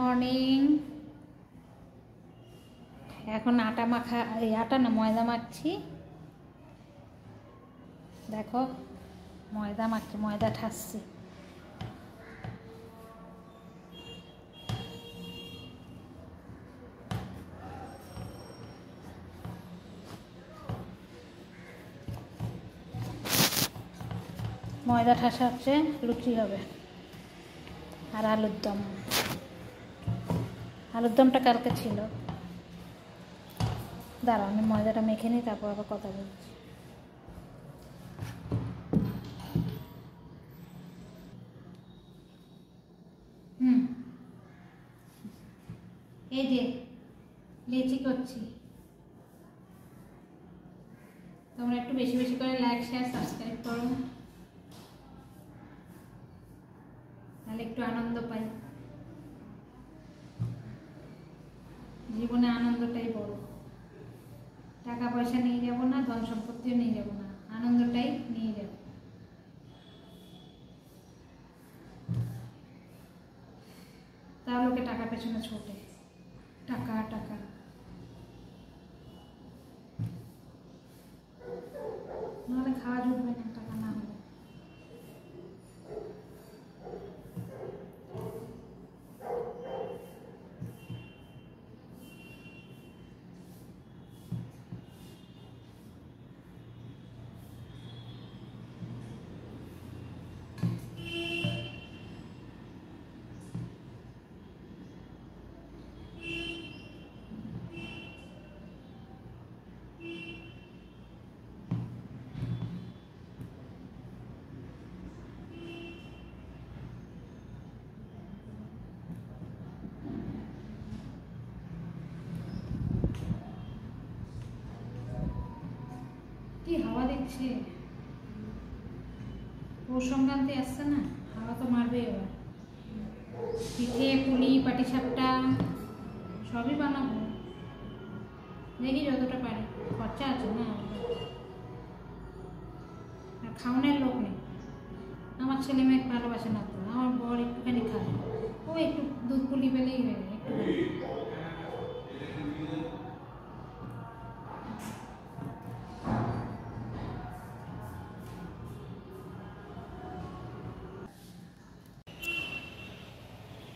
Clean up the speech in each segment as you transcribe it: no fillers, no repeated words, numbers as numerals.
Morning. এখন আটা মাখা, এই আটা না ময়দা মাখছি। দেখো ময়দা মাখছি, ময়দা ঠাসছি। ময়দা ঠাসা হচ্ছে, লুচি হবে। আর আলুর দম, আলুর দমটা কালকে ছিল। দাঁড়াও আমি ময়দাটা মেখে নিই, তারপর আবার কথা বলছি। এই যে লেচি করছি, তোমরা একটু বেশি বেশি করে লাইক শেয়ার সাবস্ক্রাইব করো, তাহলে একটু আনন্দ পাই। জীবনে আনন্দটাই বড়। টাকা পয়সা নিয়ে যাব না, ধন সম্পত্তিও নিয়ে যাব না, আনন্দটাই নিয়ে যাব। তাও লোকে টাকা পেছনে ছোটে, টাকা টাকা। নাহলে খাওয়া জুটবে না টাকা না হলে। কি হাওয়া দেখছে, পৌষ সংক্রান্তি আসছে না, হাওয়া তো মারবে এবার। পিঠে পুলি পাটিসাপটা সবই বানাবো, দেখি যতটা পারি। খরচা আছে না, আর খাওয়ানোর লোক নেই। আমার ছেলে মেয়ে ভালোবাসে না তো, আমার বর একটুখানি খায়, ও একটু দুধ পুলি পেলেই হয়ে যায় একটুখানি।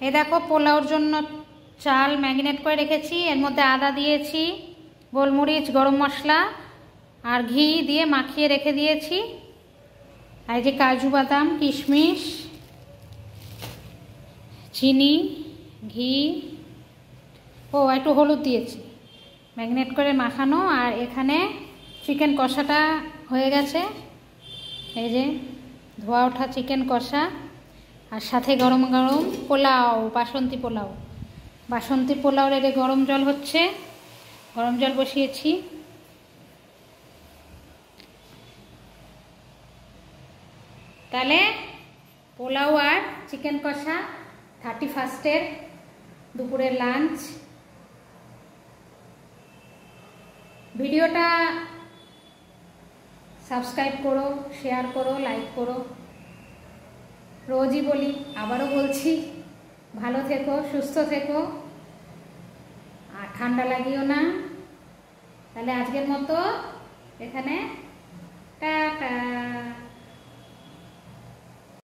এই দেখো পোলাওর জন্য চাল ম্যারিনেট করে রেখেছি, এর মধ্যে আদা দিয়েছি, গোলমরিচ, গরম মশলা আর ঘি দিয়ে মাখিয়ে রেখে দিয়েছি। আর এই যে কাজু বাদাম, কিশমিশ, চিনি, ঘি, ও একটু হলুদ দিয়েছি, ম্যারিনেট করে মাখানো। আর এখানে চিকেন কষাটা হয়ে গেছে, এই যে ধোয়া ওঠা চিকেন কষা, আর সাথে গরম গরম পোলাও, বাসন্তী পোলাও। বাসন্তী পোলাওর এর গরম জল হচ্ছে, গরম জল বসিয়েছি। তাহলে পোলাও আর চিকেন কষা 31 দুপুরের লাঞ্চ। ভিডিওটা সাবস্ক্রাইব করো, শেয়ার করো, লাইক করো। রোজই বলি, আবারও বলছি, ভালো থেকো, সুস্থ থেকো, আর ঠান্ডা লাগিও না। তাহলে আজকের মতো এখানে টাটা।